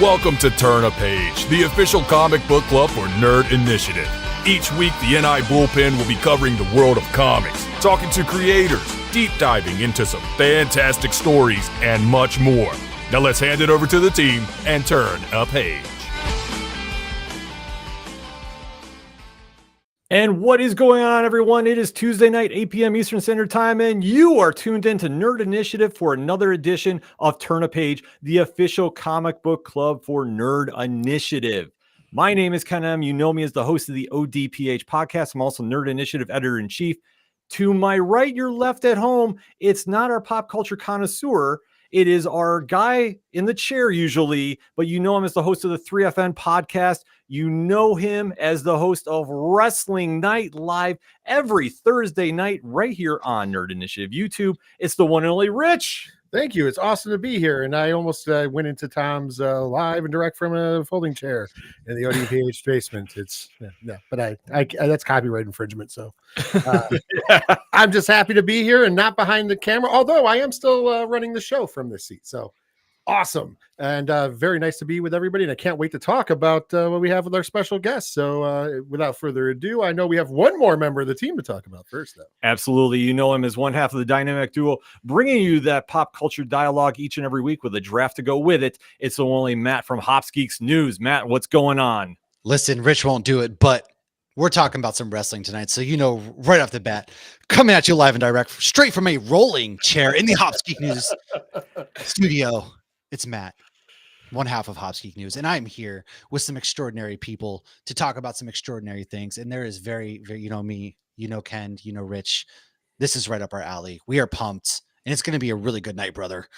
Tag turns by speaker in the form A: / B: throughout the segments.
A: Welcome to Turn a Page, the official comic book club for Nerd Initiative. Each week, the NI Bullpen will be covering the world of comics, talking to creators, deep diving into some fantastic stories, and much more. Now let's hand it over to the team and turn a page.
B: And what is going on, everyone? It is Tuesday night, 8 p.m. Eastern Standard Time, and you are tuned in to Nerd Initiative for another edition of Turn a Page, the official comic book club for Nerd Initiative. My name is Ken M. You know me as the host of the ODPH podcast. I'm also Nerd Initiative Editor-in-Chief. To my right, your left at home, it's not our pop culture connoisseur. It is our guy in the chair usually, but you know him as the host of the 3FN podcast. You know him as the host of Wrestling Night Live every Thursday night right here on Nerd Initiative YouTube. It's the one and only Rich.
C: Thank you. It's awesome to be here. And I almost went into Tom's live and direct from a folding chair in the ODPH basement. It's but I that's copyright infringement. So I'm just happy to be here and not behind the camera, although I am still running the show from this seat. So awesome. And very nice to be with everybody. And I can't wait to talk about what we have with our special guests. So without further ado, I know we have one more member of the team to talk about first, though.
B: Absolutely. You know him as one half of the dynamic duo, bringing you that pop culture dialogue each and every week with a draft to go with it. It's the only Matt from Hops Geeks News. Matt, what's going on?
D: Listen, Rich won't do it, but we're talking about some wrestling tonight. So, you know, right off the bat, coming at you live and direct, straight from a rolling chair in the Hops Geek News studio. It's Matt, one half of Hops Geek News, and I'm here with some extraordinary people to talk about some extraordinary things. And there is very, you know me, you know Ken, you know Rich. This is right up our alley. We are pumped, and it's going to be a really good night, brother.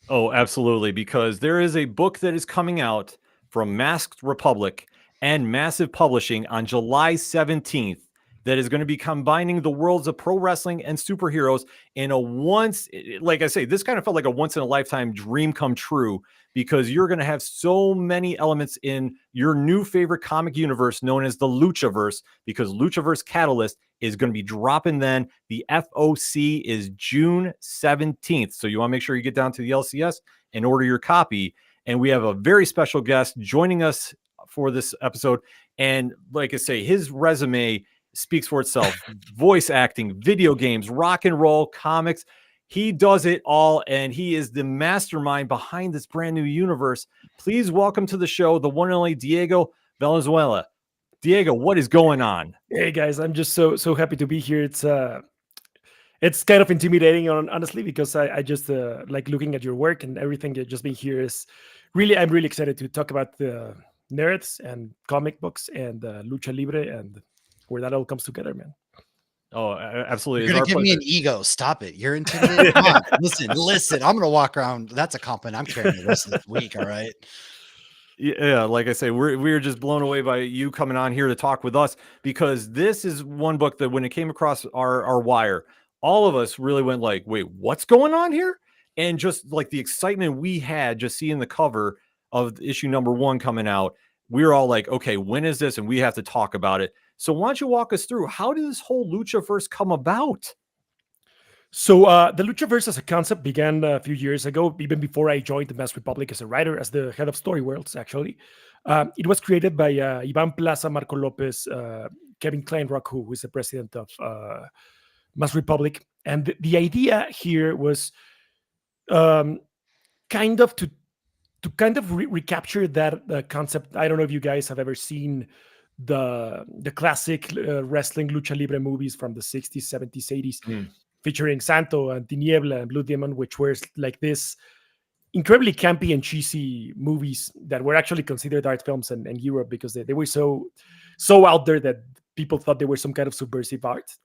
B: Oh, absolutely, because there is a book that is coming out from Masked Republic and Massive Publishing on July 17th that is going to be combining the worlds of pro wrestling and superheroes in a like I say, this kind of felt like a once in a lifetime dream come true, because you're going to have so many elements in your new favorite comic universe known as the LUCHAVERSE, because LUCHAVERSE Catalyst is going to be dropping then. The FOC is June 17th. So you want to make sure you get down to the LCS and order your copy. And we have a very special guest joining us for this episode. And like I say, his resume speaks for itself. Voice acting, video games, rock and roll, comics. He does it all, and he is the mastermind behind this brand new universe. Please welcome to the show the one and only DEIGO Valenzuela. DEIGO, what is going on?
E: Hey guys, I'm just so happy to be here. It's kind of intimidating, honestly, because I just like looking at your work and everything. Just being here is really, I'm really excited to talk about the nerds and comic books and lucha libre and where that all comes together, man.
B: Oh, absolutely.
D: You're going to give me an ego. Stop it. You're intimidated. Come on. Listen. I'm going to walk around. That's a compliment I'm carrying the rest of the week. All right.
B: Yeah, like I say, we're just blown away by you coming on here to talk with us, because this is one book that when it came across our wire, all of us really went like, wait, what's going on here? And just like the excitement we had just seeing the cover of issue number 1 coming out, we were all like, okay, when is this? And we have to talk about it. So why don't you walk us through, how did this whole Luchaverse come about?
E: So the Luchaverse as a concept began a few years ago, even before I joined the Masked Republic as a writer, as the head of Story Worlds, actually. It was created by Ivan Plaza, Marco Lopez, Kevin Kleinrock, who is the president of Masked Republic. And the idea here was kind of to recapture that concept. I don't know if you guys have ever seen the classic wrestling lucha libre movies from the 60s, 70s, 80s, featuring Santo and Tiniebla and Blue Demon, which were like this incredibly campy and cheesy movies that were actually considered art films in Europe, because they were so out there that people thought they were some kind of subversive art.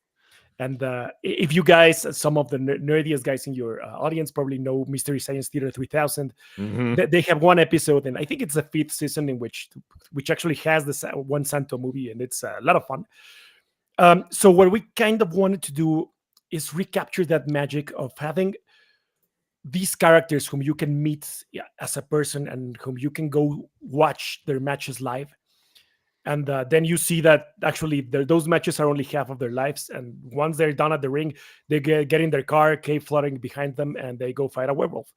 E: And if you guys, some of the nerdiest guys in your audience probably know Mystery Science Theater 3000. They have one episode, and I think it's the 5th season, in which actually has this one Santo movie, and it's a lot of fun. So what we kind of wanted to do is recapture that magic of having these characters whom you can meet as a person and whom you can go watch their matches live. And then you see that actually those matches are only half of their lives. And once they're done at the ring, they get in their car, cave flooding behind them, and they go fight a werewolf.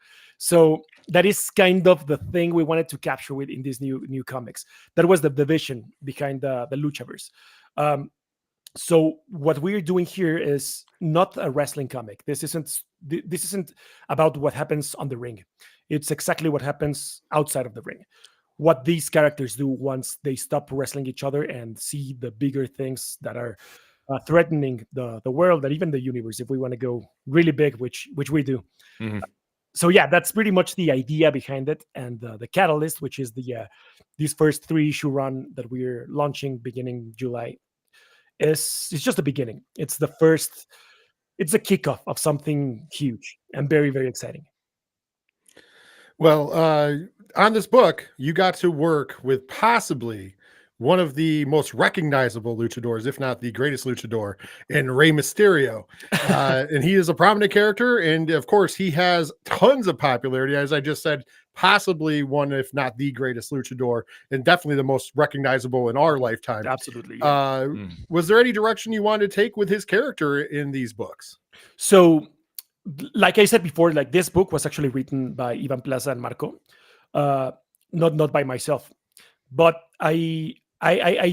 E: So that is kind of the thing we wanted to capture with in these new comics. That was the vision behind the Luchaverse. So what we're doing here is not a wrestling comic. This isn't about what happens on the ring. It's exactly what happens outside of the ring. What these characters do once they stop wrestling each other and see the bigger things that are threatening the world and even the universe, if we want to go really big, which we do.
B: Mm-hmm.
E: So yeah, that's pretty much the idea behind it. And the catalyst, which is the this first 3-issue run that we're launching beginning July, it's just the beginning. It's the kickoff of something huge and very, very exciting.
C: Well, on this book, you got to work with possibly one of the most recognizable luchadors, if not the greatest luchador, in Rey Mysterio. And he is a prominent character. And of course, he has tons of popularity. As I just said, possibly one, if not the greatest luchador, and definitely the most recognizable in our lifetime.
E: Absolutely. Yeah.
C: Was there any direction you wanted to take with his character in these books?
E: So, like I said before, like this book was actually written by Ivan Plaza and Marco, not by myself. But I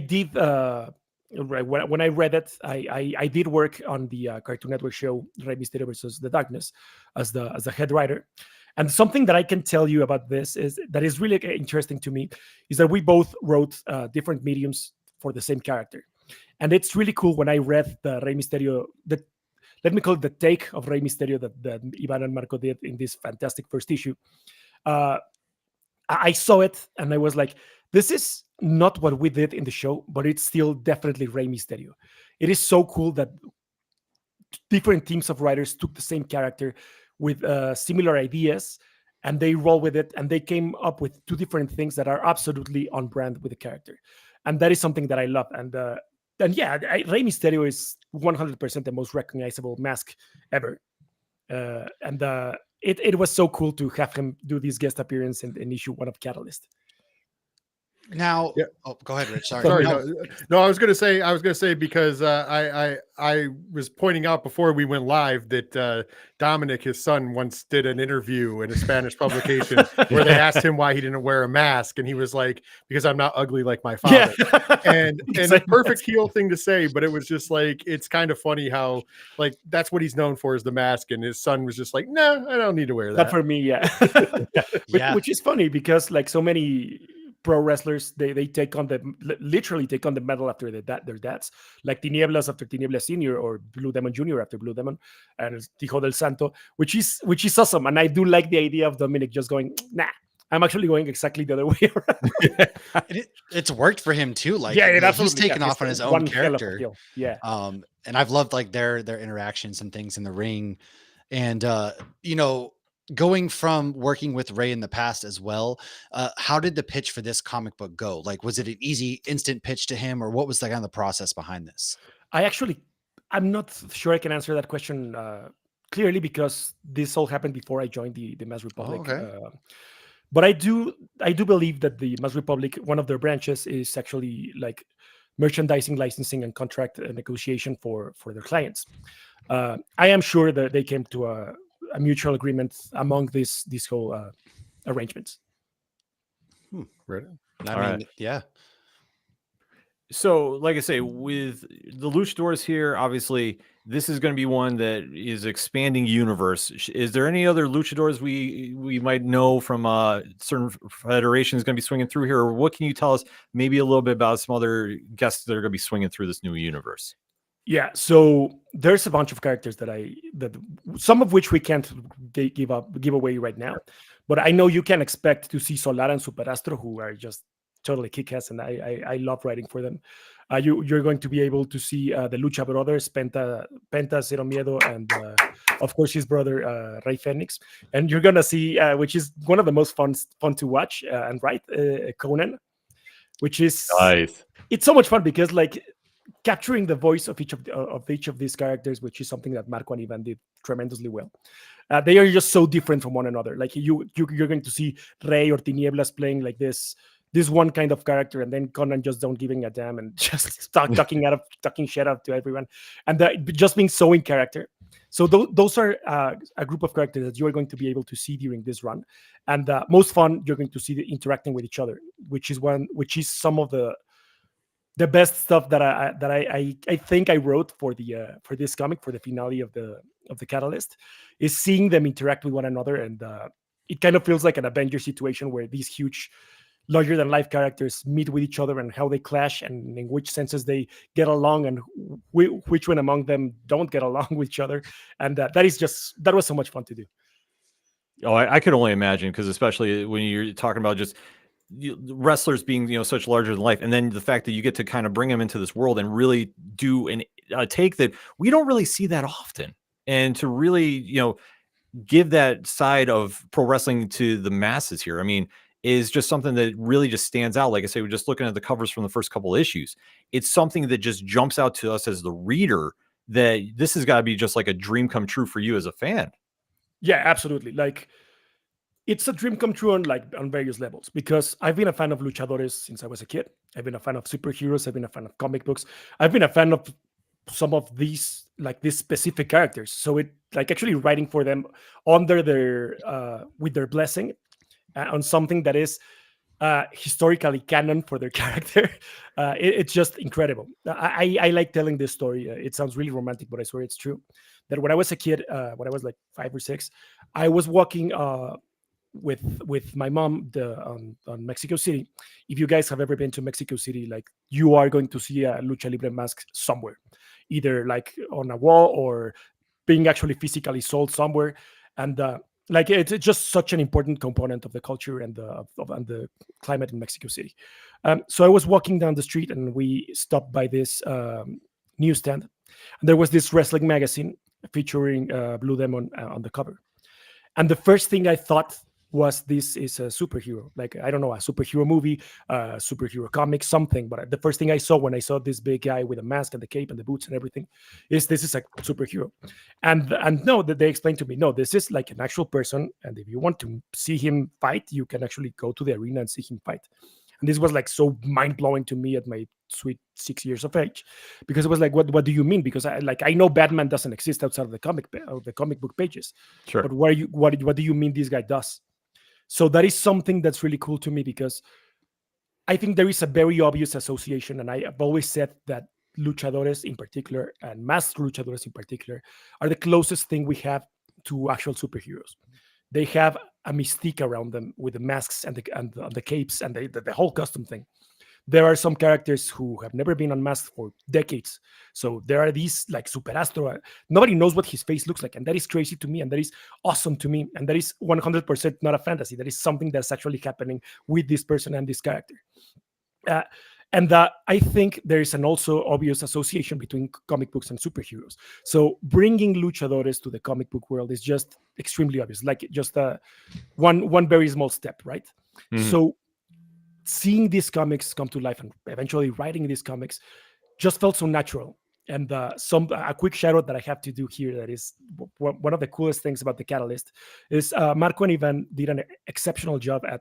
E: did when I read it, I did work on the Cartoon Network show Rey Mysterio versus the Darkness as the head writer. And something that I can tell you about this is that is really interesting to me is that we both wrote different mediums for the same character, and it's really cool when I read the Rey Mysterio, let me call it the take of Rey Mysterio that Ivan and Marco did in this fantastic first issue. I saw it and I was like, this is not what we did in the show, but it's still definitely Rey Mysterio. It is so cool that different teams of writers took the same character with similar ideas and they roll with it, and they came up with 2 different things that are absolutely on brand with the character. And that is something that I love. And yeah, Rey Mysterio is 100% the most recognizable mask ever. It was so cool to have him do this guest appearance in issue 1 of Catalyst.
D: Now,
C: yeah.
D: Oh, go ahead, Rich.
C: Sorry. No, I was going to say because I was pointing out before we went live that Dominic, his son, once did an interview in a Spanish publication where they asked him why he didn't wear a mask, and he was like, "Because I'm not ugly like my father." Yeah. And a perfect heel thing to say, but it was just like, it's kind of funny how like that's what he's known for is the mask, and his son was just like, "No, I don't need to wear that."
E: Not for me, yeah. Which is funny because like so many pro wrestlers, they literally take on the medal after their dads, like Tinieblas after Tinieblas Senior or Blue Demon Junior after Blue Demon, and Hijo del Santo, which is awesome. And I do like the idea of Dominic just going, nah, I'm actually going exactly the other way around.
D: It's worked for him too. Like,
E: yeah,
D: he's taken off on his own character.
E: Yeah.
D: And I've loved like their interactions and things in the ring, and going from working with Rey in the past as well, how did the pitch for this comic book go? Like, was it an easy, instant pitch to him, or what was the kind of the process behind this?
E: I'm not sure I can answer that question clearly because this all happened before I joined the Masked Republic.
D: Oh, okay.
E: But I do believe that the Masked Republic, one of their branches, is actually like merchandising, licensing, and contract negotiation for their clients. I am sure that they came to a mutual agreement among these whole arrangements.
C: Right.
D: I mean, yeah.
B: So, like I say, with the luchadors here, obviously, this is going to be one that is expanding universe. Is there any other luchadors we might know from certain federations going to be swinging through here? Or what can you tell us maybe a little bit about some other guests that are going to be swinging through this new universe?
E: Yeah, so there's a bunch of characters that some of which we can't give away right now, but I know you can expect to see Solar and Superastro, who are just totally kick-ass, and I love writing for them. You're going to be able to see the Lucha Brothers, Penta, Cero Miedo, and of course his brother Rey Fenix, and you're gonna see which is one of the most fun to watch and write, Conan, which is
B: nice.
E: It's so much fun because like capturing the voice of each of these characters, which is something that Marco and Ivan did tremendously well. They are just so different from one another. Like you're going to see Rey or Tinieblas playing like this one kind of character, and then Conan just don't giving a damn and just talking shit out to everyone, and just being so in character. So those are a group of characters that you are going to be able to see during this run, and most fun you're going to see interacting with each other, which is some of the best stuff that I think I wrote for this comic, for the finale of the Catalyst, is seeing them interact with one another, and it kind of feels like an Avenger situation where these huge larger than life characters meet with each other and how they clash and in which senses they get along and which one among them don't get along with each other. And that was so much fun to do.
B: Oh, I could only imagine, because especially when you're talking about just wrestlers being, such larger than life, and then the fact that you get to kind of bring them into this world and really do a take that we don't really see that often, and to really, give that side of pro wrestling to the masses here. I mean, is just something that really just stands out. Like I say, we're just looking at the covers from the first couple of issues. It's something that just jumps out to us as the reader, that this has got to be just like a dream come true for you as a fan.
E: Yeah, absolutely. Like, it's a dream come true on various levels, because I've been a fan of luchadores since I was a kid. I've been a fan of superheroes. I've been a fan of comic books. I've been a fan of some of these specific characters. So it actually writing for them under their with their blessing on something that is historically canon for their character. It's just incredible. I like telling this story. It sounds really romantic, but I swear it's true. That when I was a kid, when I was like 5 or 6, I was walking with my mom on Mexico City. If you guys have ever been to Mexico City, you are going to see a lucha libre mask somewhere, either on a wall or being actually physically sold somewhere. And it's just such an important component of the culture and the climate in Mexico City. So I was walking down the street and we stopped by this newsstand, and there was this wrestling magazine featuring Blue Demon on the cover. And the first thing I thought was, this is a superhero, I don't know, a superhero movie, superhero comic, something. But the first thing I saw when I saw this big guy with a mask and the cape and the boots and everything is, this is a superhero. And no, that they explained to me, no, this is like an actual person, and if you want to see him fight, you can actually go to the arena and see him fight. And this was so mind-blowing to me at my sweet 6 years of age, because it was what do you mean? Because I know Batman doesn't exist outside of the comic book pages.
B: Sure.
E: But what do you mean this guy does? So that is something that's really cool to me, because I think there is a very obvious association, and I've always said that luchadores in particular, and masked luchadores in particular, are the closest thing we have to actual superheroes. They have a mystique around them with the masks and the capes and the whole custom thing. There are some characters who have never been unmasked for decades. So there are these Super Astro. Nobody knows what his face looks like. And that is crazy to me. And that is awesome to me. And that is 100% not a fantasy. That is something that's actually happening with this person and this character. And I think there is an also obvious association between comic books and superheroes. So bringing luchadores to the comic book world is just extremely obvious. Just one very small step, right? Mm-hmm. So seeing these comics come to life and eventually writing these comics just felt so natural. And a quick shout out that I have to do here, that is one of the coolest things about the Catalyst, is Marco and Ivan did an exceptional job at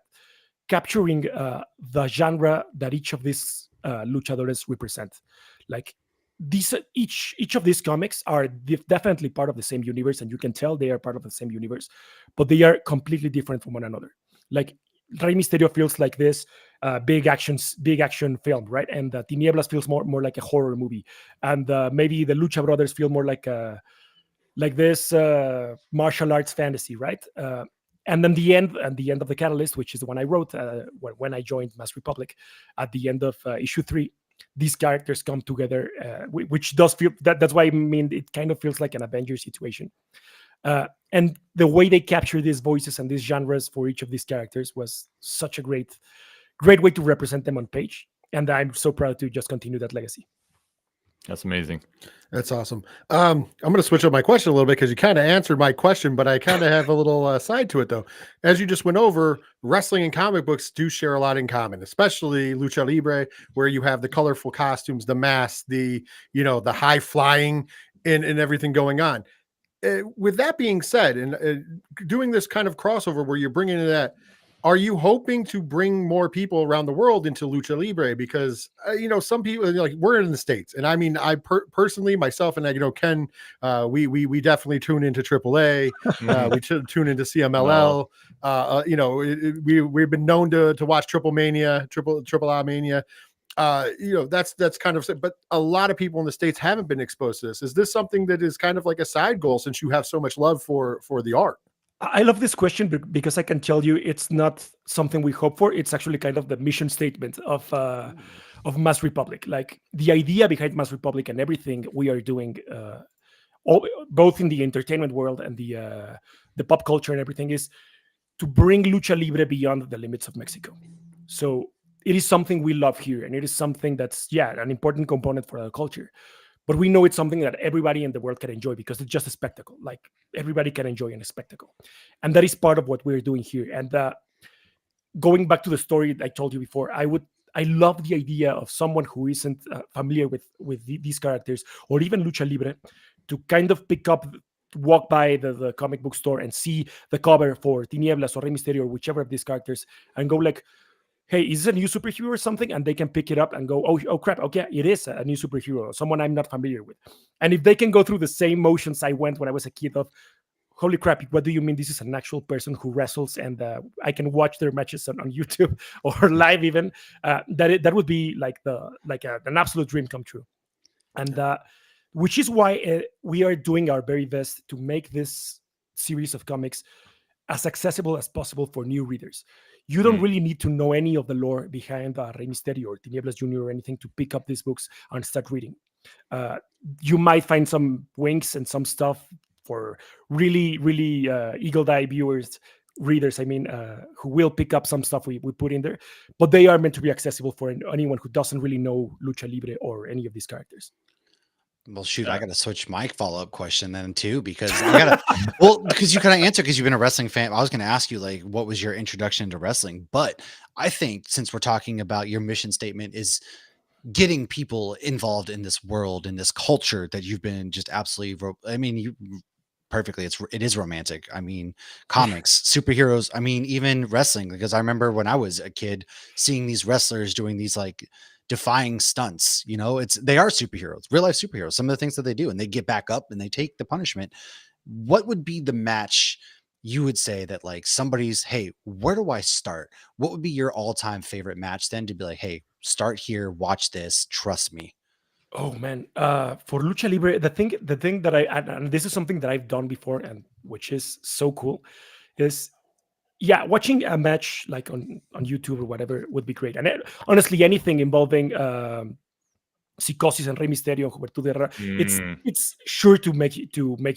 E: capturing the genre that each of these luchadores represent. Each of these comics are definitely part of the same universe, and you can tell they are part of the same universe, but they are completely different from one another. Rey Mysterio feels like this big action film, right? And Tinieblas feels more like a horror movie, and maybe the Lucha Brothers feel more like this martial arts fantasy, right? And then the end of the Catalyst, which is the one I wrote when I joined Masked Republic, at the end of issue 3, these characters come together, which does feel that's why I mean it kind of feels like an Avengers situation. And the way they capture these voices and these genres for each of these characters was such a great way to represent them on page. And I'm so proud to just continue that legacy.
B: That's amazing.
C: That's awesome. I'm going to switch up my question a little bit, because you kind of answered my question, but I kind of have a little side to it though. As you just went over, wrestling and comic books do share a lot in common, especially Lucha Libre, where you have the colorful costumes, the masks, the high flying and everything going on. With that being said, and doing this kind of crossover where you're bringing in that, are you hoping to bring more people around the world into lucha libre? Because some people, like, we're in the States, and I mean, I personally, myself, and Ken, we definitely tune into AAA. We tune into CMLL. We've been known to watch Triple Mania, Triple A Mania. That's kind of, but a lot of people in the States haven't been exposed to this. Is this something that is kind of like a side goal, since you have so much love for the art?
E: I love this question because I can tell you it's not something we hope for. It's actually kind of the mission statement of Masked Republic. Like, the idea behind Masked Republic and everything we are doing, both in the entertainment world and the pop culture and everything, is to bring lucha libre beyond the limits of Mexico. So it is something we love here, and it is something that's an important component for our culture. But we know it's something that everybody in the world can enjoy because it's just a spectacle. Like, everybody can enjoy a spectacle. And that is part of what we're doing here. And going back to the story I told you before, I love the idea of someone who isn't familiar with these characters, or even lucha libre, to kind of walk by the comic book store and see the cover for Tinieblas or Rey Mysterio or whichever of these characters, and go like, hey, is this a new superhero or something? And they can pick it up and go, oh crap, okay, it is a new superhero, someone I'm not familiar with. And if they can go through the same motions I went when I was a kid of, holy crap, what do you mean this is an actual person who wrestles, and I can watch their matches on YouTube or live even, that would be like an absolute dream come true. And which is why we are doing our very best to make this series of comics as accessible as possible for new readers. You don't really need to know any of the lore behind Rey Mysterio or Tinieblas Jr. or anything to pick up these books and start reading. You might find some winks and some stuff for really, really eagle-eye readers, who will pick up some stuff we put in there, but they are meant to be accessible for anyone who doesn't really know lucha libre or any of these characters.
D: Well, shoot, I got to switch my follow-up question then too, because because you kind of answer, because you've been a wrestling fan. I was going to ask you, like, what was your introduction to wrestling? But I think, since we're talking about your mission statement is getting people involved in this world, in this culture that you've been just absolutely, it is romantic. I mean, comics, superheroes, even wrestling, because I remember when I was a kid seeing these wrestlers doing these like defying stunts. They are superheroes, real life superheroes, some of the things that they do, and they get back up and they take the punishment. What would be the match you would say that, like, somebody's, hey, where do I start? What would be your all-time favorite match then, to be like, hey, start here, watch this, trust me?
E: Oh man, for lucha libre, the thing that and this is something that I've done before, and which is so cool, is watching a match like on YouTube or whatever would be great. And honestly, anything involving Psicosis and Rey Mysterio, Juventud Guerra, it's sure to make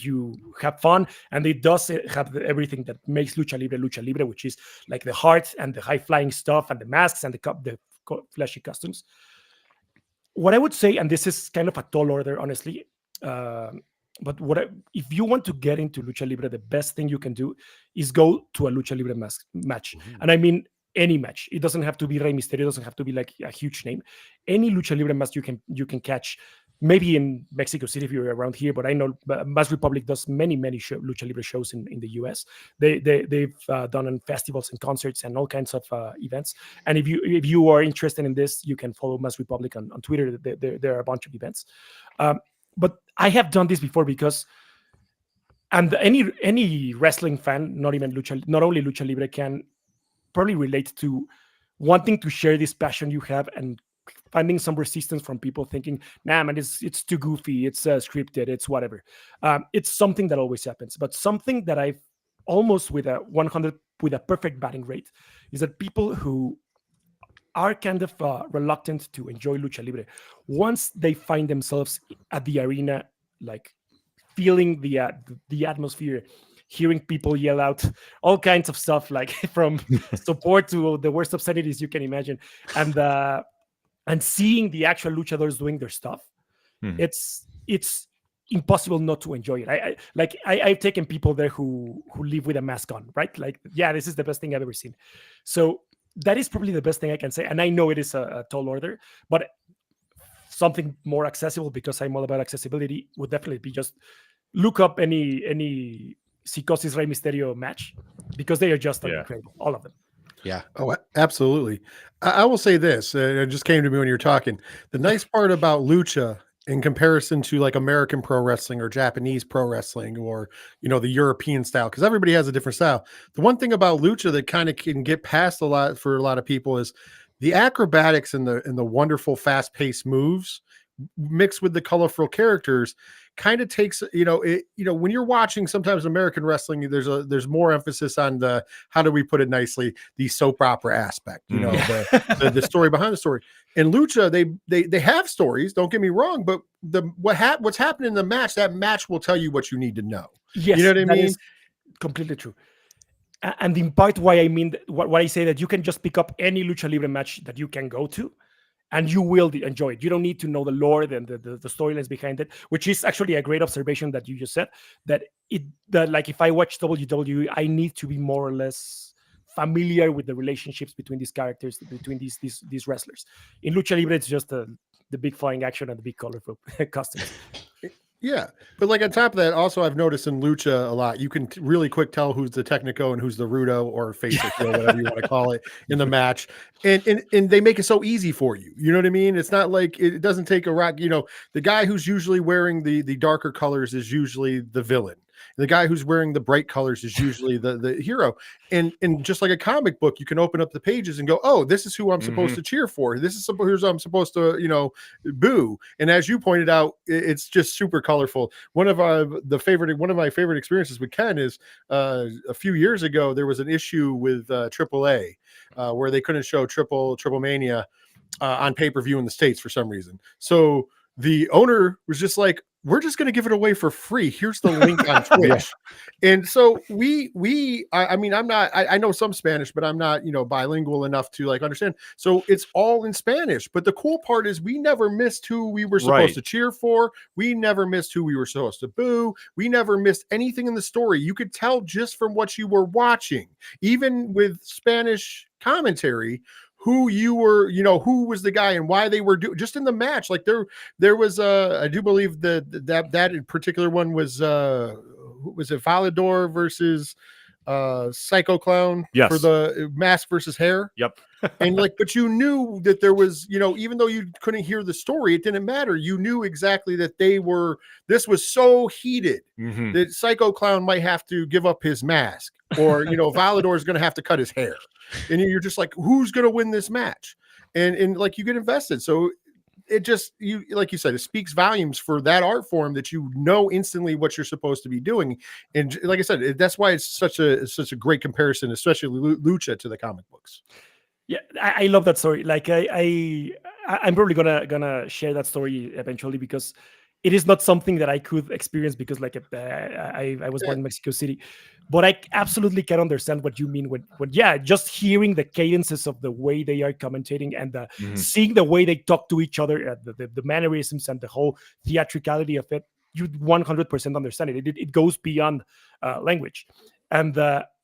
E: you have fun, and it does have everything that makes lucha libre, which is like the heart and the high flying stuff and the masks and the flashy costumes. What I would say, and this is kind of a tall order, honestly, but if you want to get into lucha libre, the best thing you can do is go to a lucha libre match. And I mean any match. It doesn't have to be Rey Mysterio. It doesn't have to be like a huge name. Any lucha libre match you can catch. Maybe in Mexico City if you're around here, but I know Masked Republic does many lucha libre shows in the US. They've done on festivals and concerts and all kinds of events. And if you are interested in this, you can follow Masked Republic on Twitter. There are a bunch of events. But I have done this before because, and any wrestling fan, not only lucha libre, can probably relate to wanting to share this passion you have and finding some resistance from people thinking, nah, man, it's too goofy, it's scripted, it's whatever. It's something that always happens, but something that I've almost with a perfect batting rate is that people who are kind of reluctant to enjoy lucha libre, once they find themselves at the arena, like feeling the atmosphere, hearing people yell out all kinds of stuff, like from support to the worst obscenities you can imagine, and seeing the actual luchadors doing their stuff, it's impossible not to enjoy it. I've taken people there who live with a mask on, right? Like, yeah, this is the best thing I've ever seen. So that is probably the best thing I can say. And I know it is a tall order, but something more accessible, because I'm all about accessibility, would definitely be just look up any Psicosis Rey Mysterio match, because they are just incredible, all of them.
D: Yeah.
C: Oh, absolutely. I will say this. It just came to me when you were talking. The nice part about lucha in comparison to like American pro wrestling or Japanese pro wrestling or, the European style, because everybody has a different style. The one thing about lucha that kind of can get past a lot for a lot of people is the acrobatics and the wonderful fast paced moves mixed with the colorful characters kind of takes, when you're watching sometimes American wrestling, there's more emphasis on the, how do we put it nicely, the soap opera aspect, the story behind the story. In lucha, they have stories, don't get me wrong, but what's happening in the match, that match will tell you what you need to know.
E: Yes,
C: You know what I
E: that
C: mean?
E: is completely true. And in part, why I mean what I say, that you can just pick up any lucha libre match that you can go to, and you will enjoy it. You don't need to know the lore and the storylines behind it, which is actually a great observation that you just said. That like if I watch WWE, I need to be more or less familiar with the relationships between these characters, between these wrestlers. In lucha libre, it's just the big flying action and the big colorful costumes.
C: Yeah, but like on top of that, also I've noticed in lucha a lot, you can really quick tell who's the technico and who's the rudo or face or heel, whatever you want to call it, in the match, and they make it so easy for you. You know what I mean? It's not like it doesn't take a rock. The guy who's usually wearing the darker colors is usually the villain. The guy who's wearing the bright colors is usually the hero. And just like a comic book, you can open up the pages and go, oh, this is who I'm supposed to cheer for. This is who I'm supposed to, boo. And as you pointed out, it's just super colorful. One of my favorite experiences with Ken is a few years ago, there was an issue with AAA where they couldn't show Triple Mania on pay-per-view in the States for some reason. So the owner was just like, we're just going to give it away for free. Here's the link on Twitch. And so I know some Spanish, but I'm not, bilingual enough to like understand. So it's all in Spanish. But the cool part is we never missed who we were supposed to cheer for. We never missed who we were supposed to boo. We never missed anything in the story. You could tell just from what you were watching, even with Spanish commentary, who you were, who was the guy and why they were doing just in the match. Like there was I do believe that in particular one was who was it, Valedor versus Psycho Clown for the mask versus hair.
B: Yep.
C: And but you knew that there was, even though you couldn't hear the story, it didn't matter. You knew exactly that this was so heated that Psycho Clown might have to give up his mask, or, Valedor is going to have to cut his hair. And you're just like, who's going to win this match? And like, you get invested. So it just, like you said, it speaks volumes for that art form, that instantly what you're supposed to be doing. And like I said, that's why it's such a great comparison, especially lucha, to the comic books.
E: Yeah, I love that story. Like I'm probably gonna share that story eventually, because it is not something that I could experience, because like I was born in Mexico City, but I absolutely can understand what you mean when just hearing the cadences of the way they are commentating and seeing the way they talk to each other, the mannerisms and the whole theatricality of it, you 100% understand it. It goes beyond language. And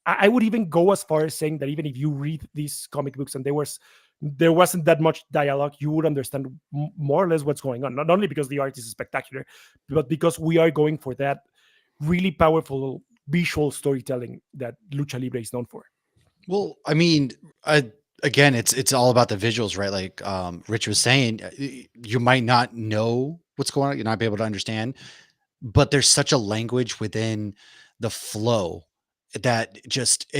E: I would even go as far as saying that even if you read these comic books and there wasn't that much dialogue, you would understand more or less what's going on. Not only because the art is spectacular, but because we are going for that really powerful visual storytelling that Lucha Libre is known for.
D: Well, I mean, again, it's all about the visuals, right? Like Rich was saying, you might not know what's going on, you're not be able to understand, but there's such a language within the flow that just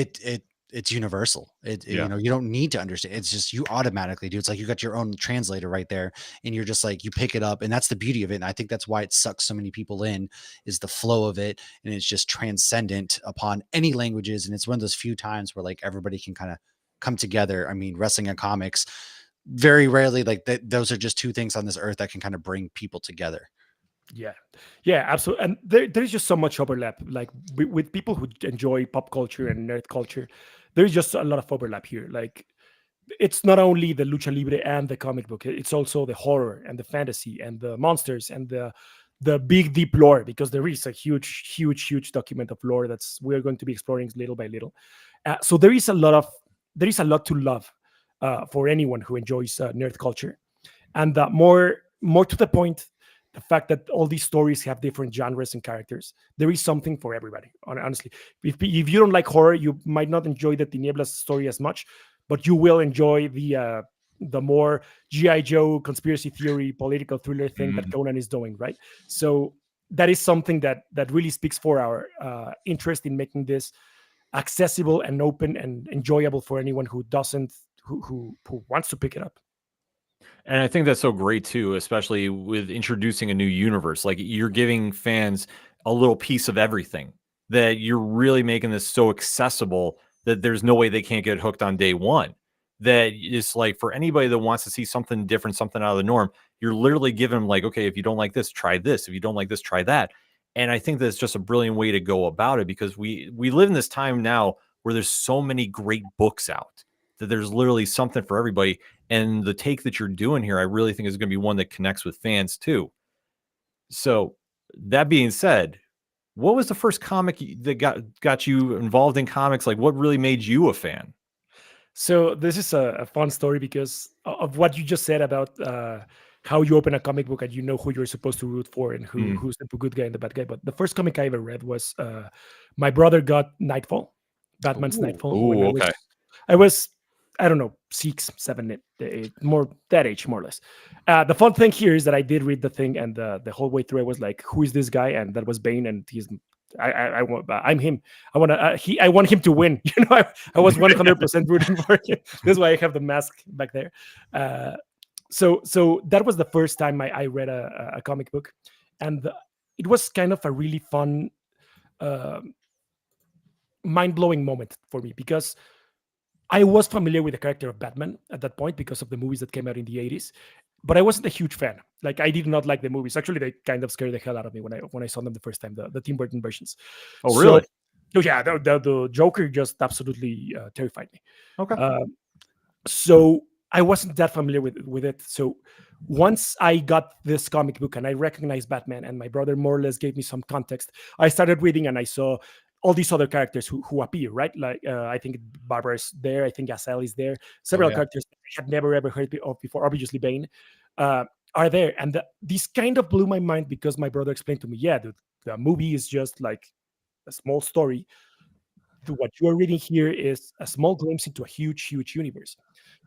D: it's universal. You don't need to understand. It's just, you automatically do. It's like you got your own translator right there, and you're just like, you pick it up, and that's the beauty of it. And I think that's why it sucks so many people in, is the flow of it, and it's just transcendent upon any languages. And it's one of those few times where like everybody can kind of come together. I mean, wrestling and comics, very rarely, like those are just two things on this earth that can kind of bring people together.
E: Yeah, absolutely. And there's just so much overlap, like with people who enjoy pop culture and nerd culture. There's just a lot of overlap here. Like, it's not only the lucha libre and the comic book, it's also the horror and the fantasy and the monsters and the big deep lore, because there is a huge document of lore that's we're going to be exploring little by little. So there is a lot to love for anyone who enjoys nerd culture. And more to the point, the fact that all these stories have different genres and characters. There is something for everybody. Honestly, if you don't like horror, you might not enjoy the Tinieblas story as much, but you will enjoy the more G.I. Joe conspiracy theory, political thriller thing that Conan is doing, right? So that is something that really speaks for our interest in making this accessible and open and enjoyable for anyone who wants to pick it up.
B: And I think that's so great too, especially with introducing a new universe. Like, you're giving fans a little piece of everything, that you're really making this so accessible that there's no way they can't get hooked on day one. That is like, for anybody that wants to see something different, something out of the norm, you're literally giving them like, okay, if you don't like this, try this. If you don't like this, try that. And I think that's just a brilliant way to go about it, because we live in this time now where there's so many great books out that there's literally something for everybody. And the take that you're doing here, I really think is going to be one that connects with fans too. So that being said, what was the first comic that got you involved in comics? Like, what really made you a fan?
E: So this is a fun story because of what you just said about how you open a comic book and you know who you're supposed to root for and who's the good guy and the bad guy. But the first comic I ever read was my brother got Nightfall, Batman's Nightfall.
B: Okay.
E: I was, I don't know, 6, 7, 8, more that age, more or less. The fun thing here is that I did read the thing, and the whole way through I was like, who is this guy? And that was Bane, and I'm him. I want him to win. I was 100% rooting for him. That's why I have the mask back there. So that was the first time I read a comic book, and it was kind of a really fun, mind-blowing moment for me, because I was familiar with the character of Batman at that point because of the movies that came out in the 80s, but I wasn't a huge fan. Like, I did not like the movies. Actually, they kind of scared the hell out of me when I saw them the first time, the Tim Burton versions.
B: Oh, really?
E: So yeah, the Joker just absolutely terrified me.
B: Okay.
E: So I wasn't that familiar with it. So once I got this comic book and I recognized Batman, and my brother more or less gave me some context, I started reading and I saw all these other characters who appear, right? Like, I think Barbara's there. I think Azael is there. Several characters I had never ever heard of before. Obviously, Bane are there. And this kind of blew my mind because my brother explained to me, yeah, the movie is just like a small story. What you are reading here is a small glimpse into a huge, huge universe.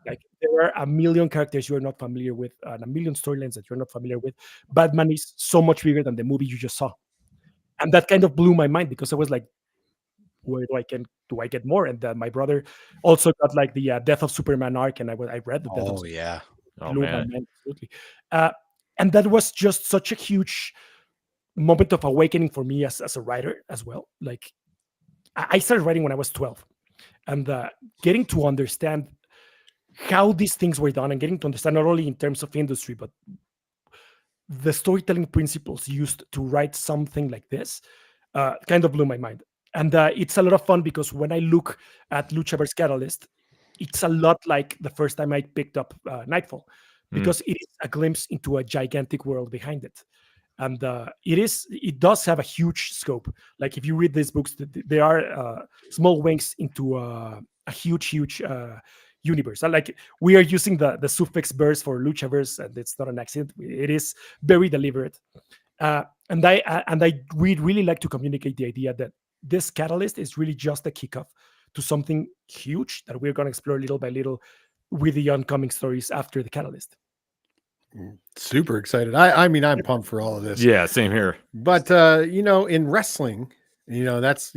E: Like, there are a million characters you are not familiar with, and a million storylines that you're not familiar with. Batman is so much bigger than the movie you just saw. And that kind of blew my mind because I was like, where do I get more? And my brother also got like the Death of Superman arc, and I read the Death of Superman.
D: Yeah.
B: Oh,
E: Blew my
B: man.
E: mind, absolutely. And that was just such a huge moment of awakening for me as a writer as well. Like, I started writing when I was 12, and getting to understand how these things were done, and getting to understand not only in terms of industry, but the storytelling principles used to write something like this kind of blew my mind. And it's a lot of fun because when I look at Luchaverse Catalyst, it's a lot like the first time I picked up Nightfall, because it is a glimpse into a gigantic world behind it. And it does have a huge scope. Like, if you read these books, there are small winks into a huge universe. Like, we are using the suffix verse for Luchaverse, and it's not an accident. It is very deliberate. And we'd really like to communicate the idea that this Catalyst is really just a kickoff to something huge that we're going to explore little by little with the oncoming stories after the Catalyst.
C: Super excited. I mean, I'm pumped for all of this.
B: Yeah, same here.
C: But in wrestling, that's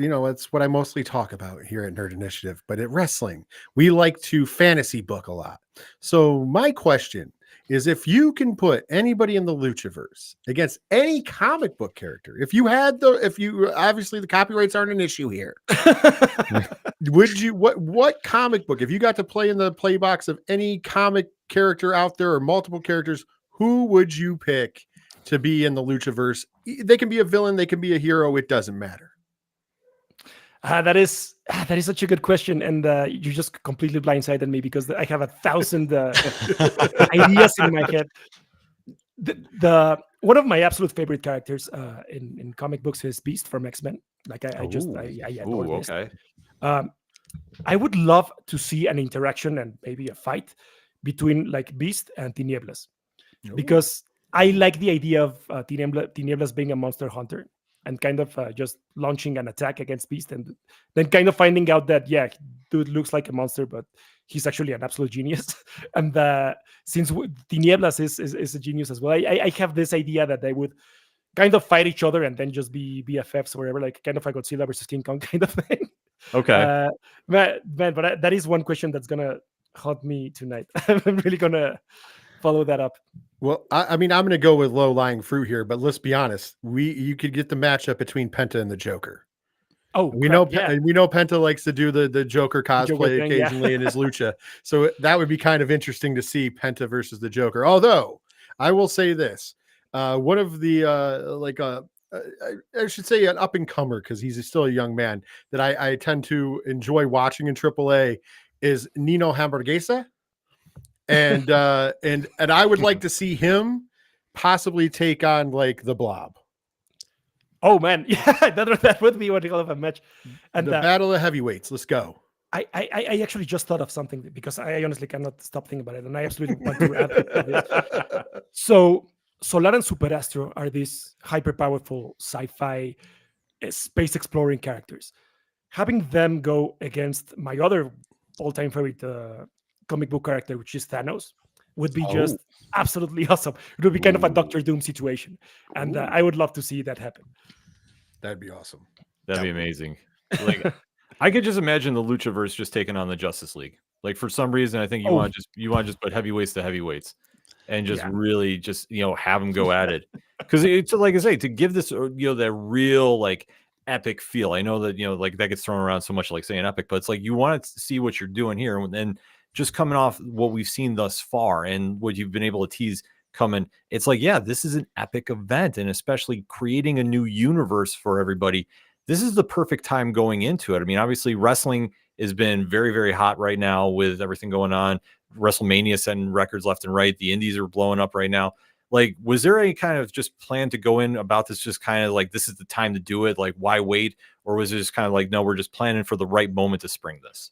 C: what I mostly talk about here at Nerd Initiative. But at wrestling, we like to fantasy book a lot. So my question is, if you can put anybody in the Luchaverse against any comic book character, if you obviously the copyrights aren't an issue here, would you, what comic book, if you got to play in the play box of any comic character out there or multiple characters, who would you pick to be in the Luchaverse? They can be a villain, they can be a hero, it doesn't matter. That is
E: such a good question, and you just completely blindsided me because I have 1,000 ideas in my head. The one of my absolute favorite characters in comic books is Beast from X-Men. Like, I adore this.
B: Okay.
E: I would love to see an interaction and maybe a fight between like Beast and Tinieblas, because I like the idea of Tinieblas being a monster hunter and kind of just launching an attack against Beast, and then kind of finding out that dude looks like a monster, but he's actually an absolute genius. And since Tinieblas is a genius as well, I have this idea that they would kind of fight each other and then just be BFFs or whatever, like kind of a Godzilla versus King Kong kind of thing.
B: Okay.
E: But that is one question that's gonna haunt me tonight. I'm really gonna follow that up.
C: Well, I mean, I'm going to go with low-lying fruit here, but let's be honest. You could get the matchup between Penta and the Joker.
E: Oh,
C: We
E: crap,
C: know we know Penta likes to do the Joker cosplay
E: Joker thing,
C: occasionally in his lucha, so that would be kind of interesting to see Penta versus the Joker. Although I will say this, one of the I should say an up and comer, because he's still a young man, that I tend to enjoy watching in AAA is Nino Hamburguesa. And I would like to see him possibly take on like the Blob.
E: Oh man, yeah, that would be one hell of a match. And
C: the battle of heavyweights. Let's go.
E: I actually just thought of something, because I honestly cannot stop thinking about it, and I absolutely want to add to this. So Solar and Super Astro are these hyper powerful sci-fi space exploring characters. Having them go against my other all-time favorite comic book character, which is Thanos, would be just absolutely awesome. It would be kind of a Doctor Doom situation, and I would love to see that happen.
C: That'd be awesome.
B: That'd be amazing. Like, I could just imagine the Luchaverse just taking on the Justice League. Like, for some reason, I think you want to just put heavyweights to heavyweights, and just really just have them go at it. Because it's like I say, to give this that real like epic feel. I know that like that gets thrown around so much, like saying epic, but it's like you want to see what you're doing here, and then just coming off what we've seen thus far and what you've been able to tease coming, it's like, this is an epic event, and especially creating a new universe for everybody. This is the perfect time going into it. I mean, obviously wrestling has been very, very hot right now with everything going on. WrestleMania setting records left and right. The indies are blowing up right now. Like, was there any kind of just plan to go in about this, just kind of like, this is the time to do it? Like, why wait? Or was it just kind of like, no, we're just planning for the right moment to spring this?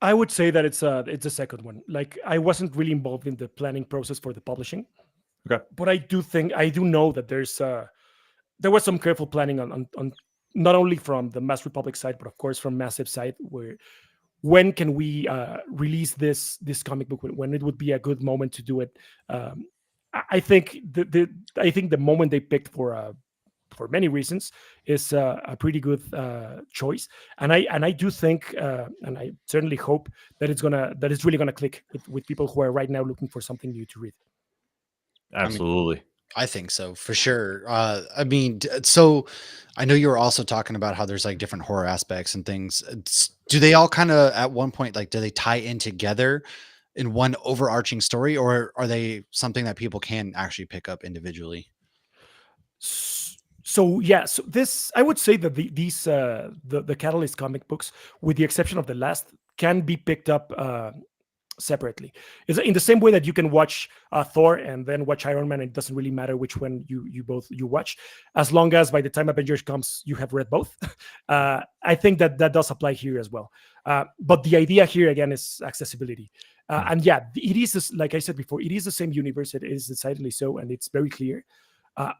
E: I would say that it's a second one. Like, I wasn't really involved in the planning process for the publishing.
B: Okay.
E: But I do know that there was some careful planning on not only from the Mass Republic side, but of course from Massive side, where when can we release this comic book, when it would be a good moment to do it. I think the moment they picked for many reasons is a pretty good choice, and I do think and I certainly hope that it's really gonna click with people who are right now looking for something new to read.
B: Absolutely.
D: I think so, for sure. I mean, so I know you were also talking about how there's like different horror aspects and things. Do they all kind of at one point, like, do they tie in together in one overarching story, or are they something that people can actually pick up individually?
E: So this, I would say that the Catalyst comic books, with the exception of the last, can be picked up separately. It's in the same way that you can watch Thor and then watch Iron Man, and it doesn't really matter which one you watch, as long as by the time Avengers comes you have read both. I think that does apply here as well. But the idea here again is accessibility. And it is, like I said before, it is the same universe. It is decidedly so, and it's very clear.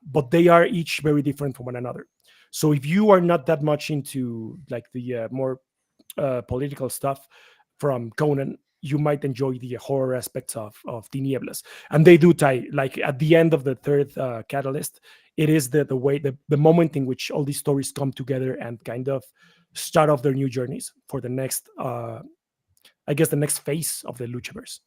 E: But they are each very different from one another. So if you are not that much into like the more political stuff from Conan, you might enjoy the horror aspects of Tinieblas. And they do tie, like at the end of the third Catalyst, it is the moment in which all these stories come together and kind of start off their new journeys for the next, I guess, the next phase of the Luchaverse.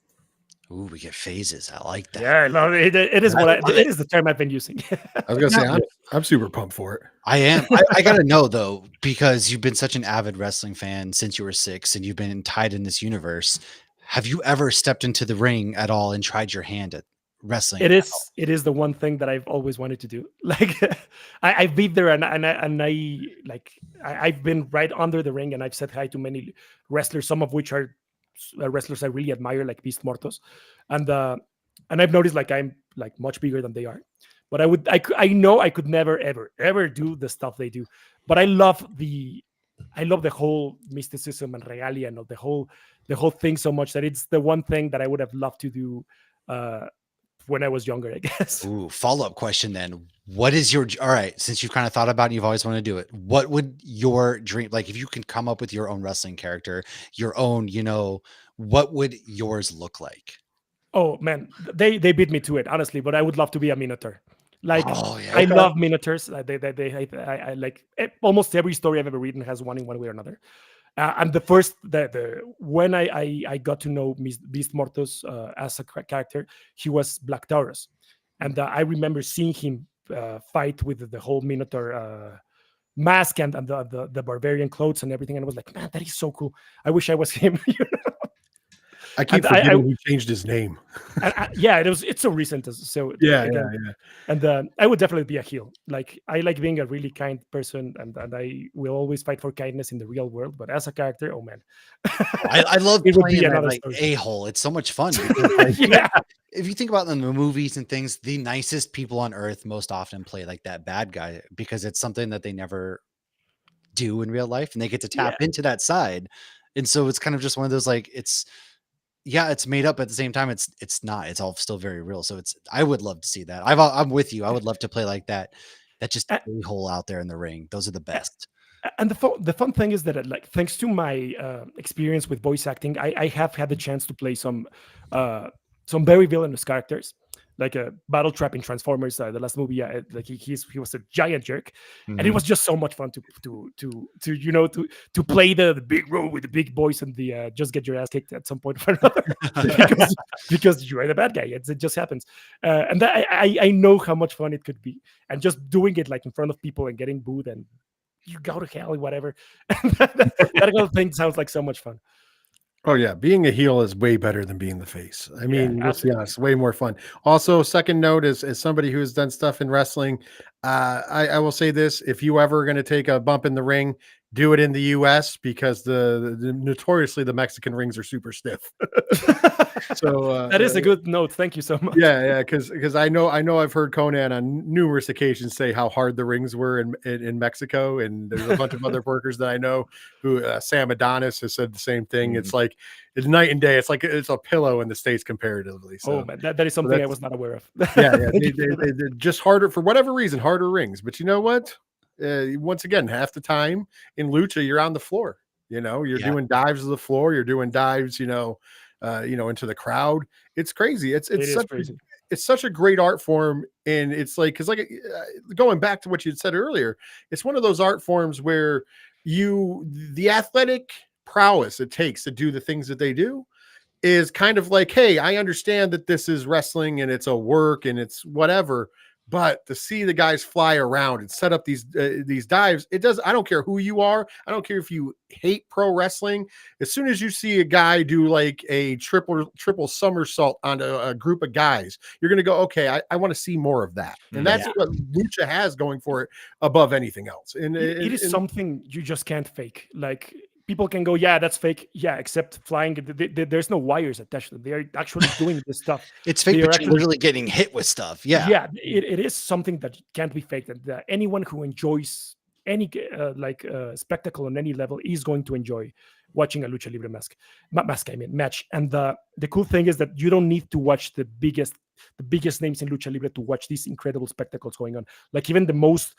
D: Ooh, we get phases. I like that.
E: Yeah, I love it. It is it is the term I've been using.
C: I was gonna say I'm super pumped for it.
D: I am. I gotta know though, because you've been such an avid wrestling fan since you were 6, and you've been tied in this universe. Have you ever stepped into the ring at all and tried your hand at wrestling?
E: It is the one thing that I've always wanted to do. Like, I've been there, and I've been right under the ring, and I've said hi to many wrestlers, some of which are wrestlers I really admire, like Beast Mortos, and I've noticed like I'm like much bigger than they are, but I know I could never ever do the stuff they do, but I love the whole mysticism and regalia and the whole thing so much that it's the one thing that I would have loved to do when I was younger, I guess.
D: Ooh, follow-up question then. What is your all right, since you've kind of thought about it, you've always wanted to do it. What would your dream like if you can come up with your own wrestling character, your own, what would yours look like?
E: Oh man, they beat me to it, honestly. But I would love to be a Minotaur. Like
D: Oh yeah.
E: I love Minotaurs. I like almost every story I've ever written has one in one way or another. And the first when I got to know Beast Mortos as a character, he was Black Taurus, and I remember seeing him fight with the whole Minotaur mask and the barbarian clothes and everything, and I was like, man, that is so cool. I wish I was him.
C: I keep
E: And
C: forgetting he changed his name.
E: Yeah, it's so recent. So
C: Yeah.
E: And I would definitely be a heel. Like I like being a really kind person, and I will always fight for kindness in the real world. But as a character, oh man,
D: I love
E: it would be
D: playing that
E: another
D: like
E: story.
D: a-hole. It's so much fun. Because, like,
E: Yeah,
D: if you think about them in the movies and things, the nicest people on earth most often play like that bad guy because it's something that they never do in real life and they get to tap into that side. And so it's kind of just one of those like it's made up at the same time. It's not. It's all still very real. So I would love to see that. I'm with you. I would love to play like that. That just a-hole out there in the ring. Those are the best.
E: and the fun thing is that like thanks to my experience with voice acting, I have had the chance to play some very villainous characters, like a Battle Trap in Transformers, the last movie. Like he was a giant jerk, and it was just so much fun to play the big role with the big boys and the just get your ass kicked at some point or another because you are the bad guy. It just happens, and that, I know how much fun it could be, and just doing it like in front of people and getting booed and you go to hell, whatever. that kind of thing sounds like so much fun.
C: Oh yeah, being a heel is way better than being the face. I mean, let's be
E: absolutely.
C: honest, way more fun. Also, second note is as somebody who has done stuff in wrestling, I will say this: if you ever going to take a bump in the ring, do it in the U.S. because the notoriously the Mexican rings are super stiff. So
E: That is a good note. Thank you so much.
C: yeah, because I know I've heard Conan on numerous occasions say how hard the rings were in Mexico, and there's a bunch of other workers that I know who Sam Adonis has said the same thing. It's like it's night and day. It's like it's a pillow in the States comparatively. So,
E: Oh man, that is something I was not aware of.
C: yeah, they're just harder for whatever reason, harder rings. But you know what? Once again, half the time in lucha, you're on the floor. You're doing dives to the floor. You're doing dives. Into the crowd. It's crazy. It's such
E: crazy.
C: It's such a great art form, and it's like because going back to what you said earlier, it's one of those art forms where the athletic prowess it takes to do the things that they do is kind of like, hey, I understand that this is wrestling and it's a work and it's whatever. But to see the guys fly around and set up these dives, it does. I don't care who you are. I don't care if you hate pro wrestling. As soon as you see a guy do like a triple somersault on a group of guys, you're going to go, okay, I want to see more of that. And that's what lucha has going for it above anything else. And
E: it is something you just can't fake. Like people can go, yeah, that's fake. Yeah, except flying. There's no wires attached to them. They are actually doing this stuff.
D: It's fake, but you're literally getting hit with stuff. Yeah.
E: Yeah, it is something that can't be faked. And anyone who enjoys any spectacle on any level is going to enjoy watching a lucha libre match. And the cool thing is that you don't need to watch the biggest names in lucha libre to watch these incredible spectacles going on. Like even the most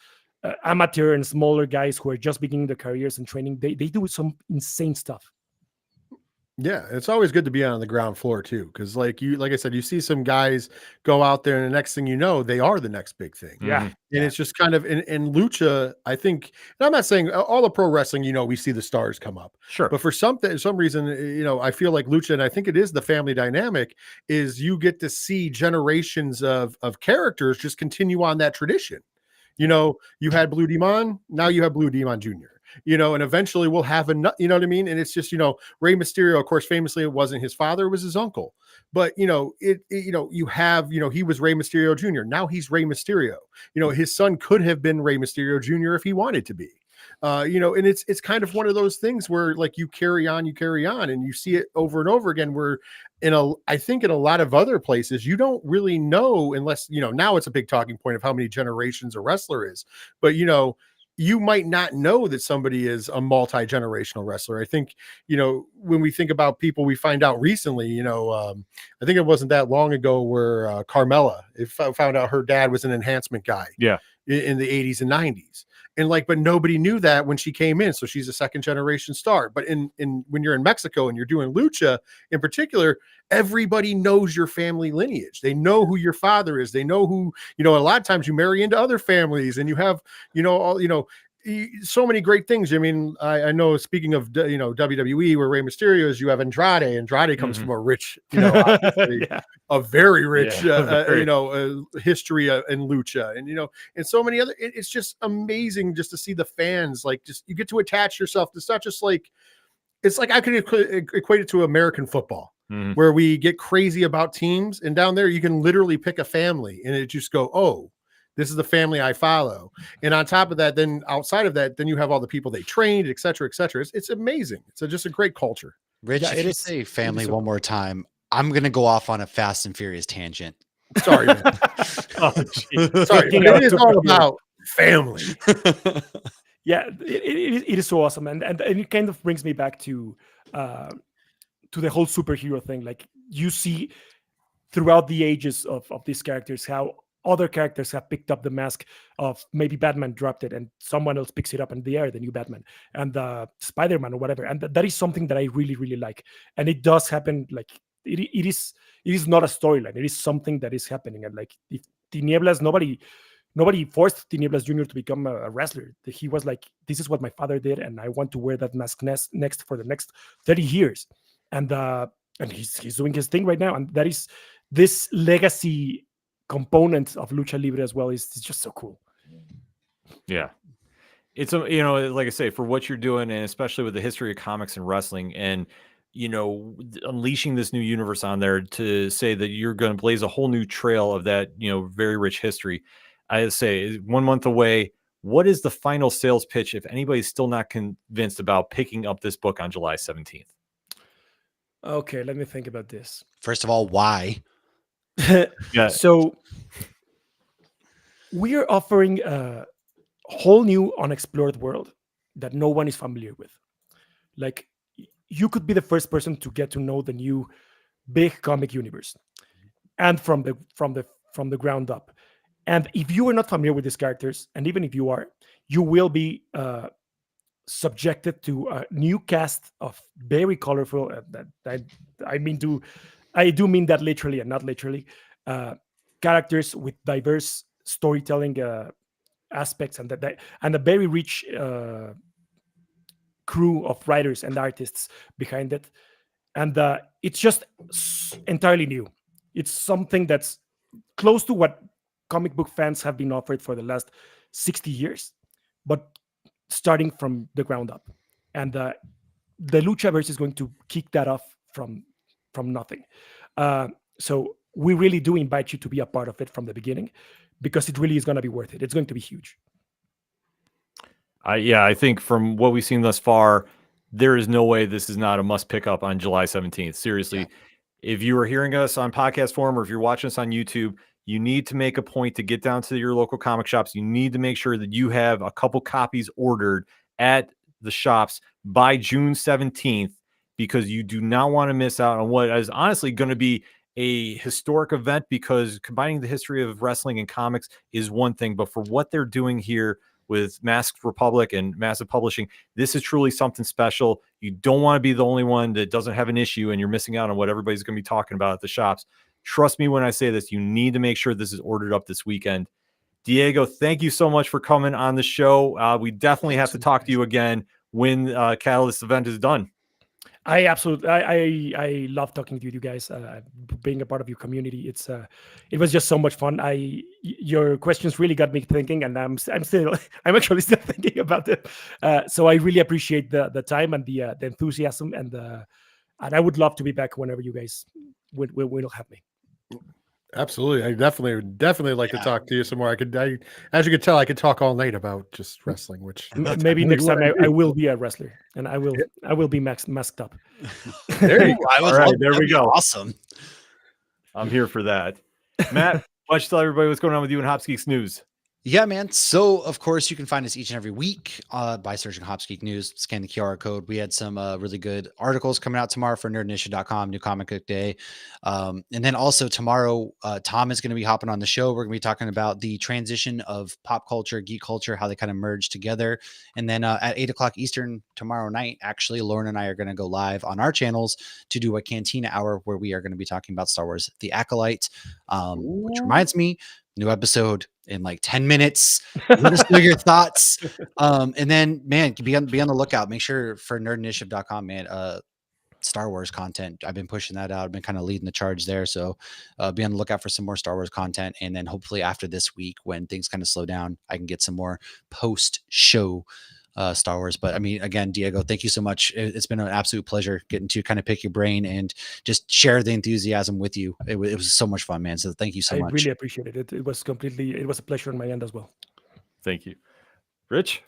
E: amateur and smaller guys who are just beginning their careers and training, they do some insane stuff.
C: Yeah, it's always good to be on the ground floor too, because like I said, you see some guys go out there, and the next thing you know, they are the next big thing.
E: Yeah,
C: and it's just kind of in lucha. I think, and I'm not saying all the pro wrestling, we see the stars come up,
E: sure,
C: but for some reason, I feel like lucha, and I think it is the family dynamic, is you get to see generations of characters just continue on that tradition. You had Blue Demon, now you have Blue Demon Jr. And eventually we'll have enough, you know what I mean? And it's just, Rey Mysterio, of course, famously, it wasn't his father, it was his uncle. But, you have, he was Rey Mysterio Jr. Now he's Rey Mysterio. His son could have been Rey Mysterio Jr. if he wanted to be. And it's kind of one of those things where like you carry on, and you see it over and over again, where I think in a lot of other places, you don't really know unless, now it's a big talking point of how many generations a wrestler is, but you might not know that somebody is a multi-generational wrestler. I think, when we think about people, we find out recently, I think it wasn't that long ago where Carmella found out her dad was an enhancement guy.
B: Yeah.
C: In the 80s and 90s. And but nobody knew that when she came in. So she's a second generation star. But in when you're in Mexico and you're doing lucha in particular, everybody knows your family lineage. They know who your father is. They know who, a lot of times you marry into other families and you have, so many great things. I mean, I know, speaking of, WWE, where Rey Mysterio is, you have Andrade. Andrade comes from a rich, obviously, a very rich, history in lucha, and so many other. It's just amazing just to see the fans, you get to attach yourself. It's not just it's like I could equate it to American football, where we get crazy about teams, and down there you can literally pick a family, and it just go, oh, this is the family I follow. And on top of that, then outside of that, then you have all the people they trained, et cetera, et cetera. It's amazing. It's just a great culture.
D: Rich, if you say family one more time, I'm going to go off on a Fast and Furious tangent.
C: Sorry. Man. Sorry. It is all about family.
E: Yeah, it is so awesome. And it kind of brings me back to the whole superhero thing. Like, you see throughout the ages of these characters, how other characters have picked up the mask of, maybe Batman dropped it and someone else picks it up and they are the new Batman, and Spider-Man or whatever. And that is something that I really, really like. And it does happen. Like, it is not a storyline. It is something that is happening. And if Tinieblas, nobody forced Tinieblas Jr. to become a wrestler. He was like, this is what my father did, and I want to wear that mask next for the next 30 years. And he's doing his thing right now. And that is this legacy component of lucha libre as well. Is just so cool.
B: Yeah, it's like I say, for what you're doing, and especially with the history of comics and wrestling, and unleashing this new universe on there, to say that you're going to blaze a whole new trail of that very rich history. I say 1 month away. What is the final sales pitch if anybody's still not convinced about picking up this book on July 17th?
E: Okay, let me think about this.
D: First of all, why?
B: Yeah.
E: So we are offering a whole new unexplored world that no one is familiar with. Like, you could be the first person to get to know the new big comic universe, and from the ground up. And if you are not familiar with these characters, and even if you are, you will be subjected to a new cast of very colorful. I do mean that literally and not literally. Characters with diverse storytelling aspects, and a very rich crew of writers and artists behind it. And it's just entirely new. It's something that's close to what comic book fans have been offered for the last 60 years, but starting from the ground up. And the Luchaverse is going to kick that off from nothing. So we really do invite you to be a part of it from the beginning, because it really is going to be worth it. It's going to be huge.
B: I think from what we've seen thus far, there is no way this is not a must pick up on July 17th. Seriously, if you are hearing us on podcast form, or if you're watching us on YouTube, you need to make a point to get down to your local comic shops. You need to make sure that you have a couple copies ordered at the shops by June 17th, because you do not want to miss out on what is honestly going to be a historic event, because combining the history of wrestling and comics is one thing, but for what they're doing here with Masked Republic and Massive Publishing, this is truly something special. You don't want to be the only one that doesn't have an issue and you're missing out on what everybody's going to be talking about at the shops. Trust me when I say this, you need to make sure this is ordered up this weekend. Diego, thank you so much for coming on the show. We definitely have to talk to you again when Catalyst event is done.
E: I absolutely love talking to you guys, being a part of your community. It was just so much fun. Your questions really got me thinking, and I'm actually still thinking about it. So I really appreciate the time and the enthusiasm, and I would love to be back whenever you guys will have me.
C: Absolutely. I definitely like to talk to you some more. As you can tell, I could talk all night about just wrestling, which
E: maybe next time I will be a wrestler, and I will be masked up.
C: There you go.
B: All right, there we go.
D: Awesome.
B: I'm here for that. Matt, why don't you tell everybody what's going on with you in Hopsgeeks News?
D: Yeah, man. So, of course, you can find us each and every week by searching Hops Geek News, scan the QR code. We had some really good articles coming out tomorrow for nerdinitiative.com, New Comic Book Day. And then also tomorrow, Tom is going to be hopping on the show. We're going to be talking about the transition of pop culture, geek culture, how they kind of merge together. And then at 8 o'clock Eastern tomorrow night, actually, Lauren and I are going to go live on our channels to do a Cantina Hour where we are going to be talking about Star Wars The Acolyte, which reminds me, new episode in like 10 minutes. Let us know your thoughts. And then, man, be on the lookout. Make sure for nerdinitiative.com, man, Star Wars content. I've been pushing that out. I've been kind of leading the charge there. So be on the lookout for some more Star Wars content. And then hopefully after this week, when things kind of slow down, I can get some more post-show Star Wars. But I mean, again, Diego, thank you so much. It's been an absolute pleasure getting to kind of pick your brain and just share the enthusiasm with you. It was so much fun, man. So thank you so much.
E: I really appreciate it. It was a pleasure on my end as well.
B: Thank you. Rich?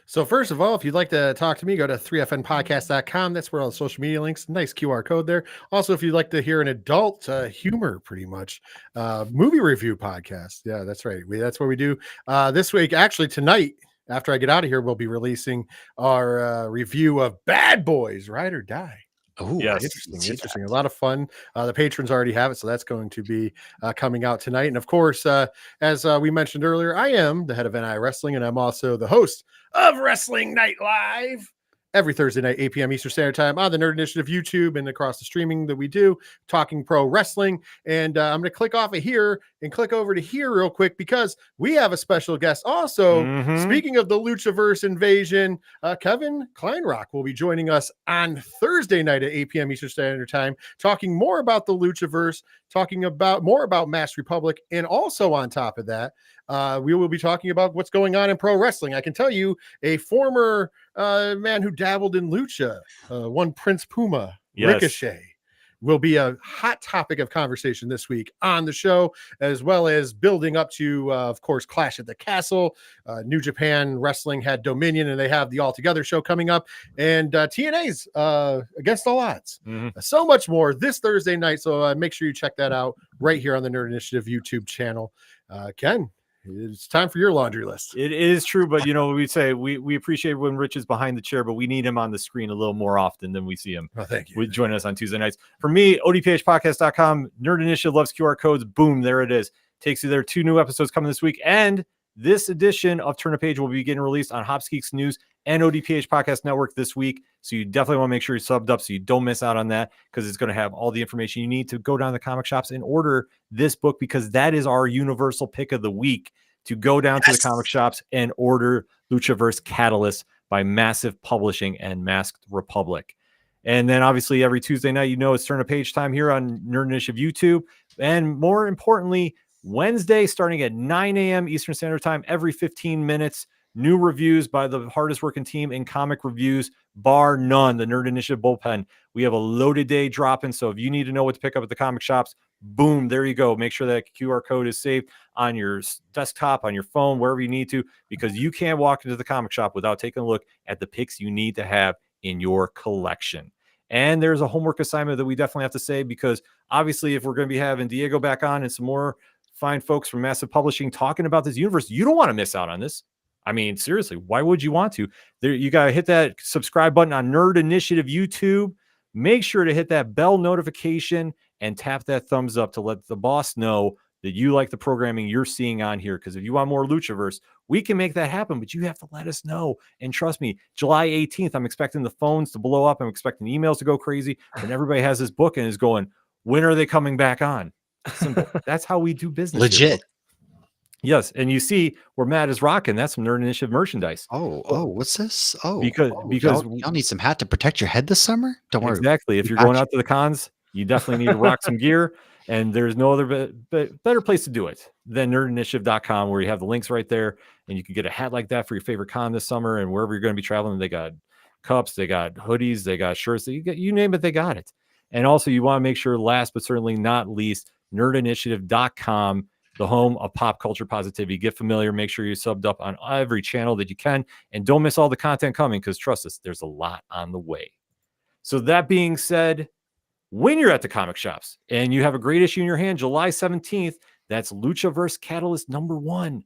C: So first of all, if you'd like to talk to me, go to 3fnpodcast.com. That's where all the social media links, nice QR code there. Also, if you'd like to hear an adult humor, pretty much, movie review podcast. Yeah, that's right. That's what we do this week. Actually, tonight, after I get out of here, we'll be releasing our review of Bad Boys, Ride or Die.
D: Oh,
B: yes.
C: Interesting. A lot of fun. The patrons already have it, so that's going to be coming out tonight. And of course, as we mentioned earlier, I am the head of NI Wrestling, and I'm also the host of Wrestling Night Live every Thursday night, 8 p.m. Eastern Standard Time on the Nerd Initiative YouTube and across the streaming that we do, Talking Pro Wrestling. And I'm going to click off of here and click over to here real quick because we have a special guest. Also, speaking of the Luchaverse invasion, Kevin Kleinrock will be joining us on Thursday night at 8 p.m. Eastern Standard Time, talking more about the Luchaverse, talking about more about Masked Republic, and also on top of that, we will be talking about what's going on in pro wrestling. I can tell you, a former man who dabbled in lucha, one Prince Puma, Ricochet, will be a hot topic of conversation this week on the show, as well as building up to, of course, Clash at the Castle. New Japan Wrestling had Dominion, and they have the All Together show coming up, and TNA's Against All Odds. So much more this Thursday night, so make sure you check that out right here on the Nerd Initiative YouTube channel. Ken, it's time for your laundry list.
B: It is true, but we say we appreciate when Rich is behind the chair, but we need him on the screen a little more often than we see him.
C: Oh, thank you.
B: Join us on Tuesday nights. For me, odphpodcast.com, Nerd Initiative loves QR codes. Boom, there it is. Takes you there. 2 new episodes coming this week. And this edition of Turn a Page will be getting released on Hops Geeks News and ODPH Podcast Network this week. So you definitely want to make sure you're subbed up so you don't miss out on that, because it's going to have all the information you need to go down to the comic shops and order this book, because that is our universal pick of the week, to go down to the comic shops and order Luchaverse Catalyst by Massive Publishing and Masked Republic. And then obviously every Tuesday night, it's Turn a Page time here on Nerd Initiative YouTube. And more importantly, Wednesday, starting at 9 a.m. Eastern Standard Time, every 15 minutes, new reviews by the hardest working team in comic reviews, bar none, the Nerd Initiative Bullpen. We have a loaded day dropping, so if you need to know what to pick up at the comic shops, boom, there you go. Make sure that QR code is saved on your desktop, on your phone, wherever you need to, because you can't walk into the comic shop without taking a look at the picks you need to have in your collection. And there's a homework assignment that we definitely have to say, because obviously if we're going to be having Diego back on and some more fine folks from Massive Publishing talking about this universe, you don't want to miss out on this. I mean, seriously, why would you want to? You got to hit that subscribe button on Nerd Initiative YouTube. Make sure to hit that bell notification and tap that thumbs up to let the boss know that you like the programming you're seeing on here. Because if you want more Luchaverse, we can make that happen, but you have to let us know. And trust me, July 18th, I'm expecting the phones to blow up. I'm expecting emails to go crazy. And everybody has this book and is going, when are they coming back on? Simple. That's how we do business.
D: Legit.
B: Here. Yes, and you see where Matt is rocking. That's some Nerd Initiative merchandise.
D: Oh, what's this? Oh,
B: because
D: y'all need some hat to protect your head this summer. Don't worry.
B: Exactly. If you're going out to the cons, you definitely need to rock some gear. And there's no other better place to do it than nerdinitiative.com, where you have the links right there, and you can get a hat like that for your favorite con this summer. And wherever you're going to be traveling, they got cups, they got hoodies, they got shirts. You name it, they got it. And also, you want to make sure, last but certainly not least, nerdinitiative.com, the home of pop culture positivity. Get familiar. Make sure you're subbed up on every channel that you can. And don't miss all the content coming, because trust us, there's a lot on the way. So that being said, when you're at the comic shops and you have a great issue in your hand, July 17th, that's Luchaverse Catalyst #1.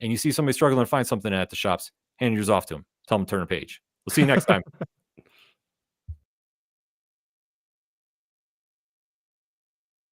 B: and you see somebody struggling to find something at the shops, hand yours off to them. Tell them to turn a page. We'll see you next time.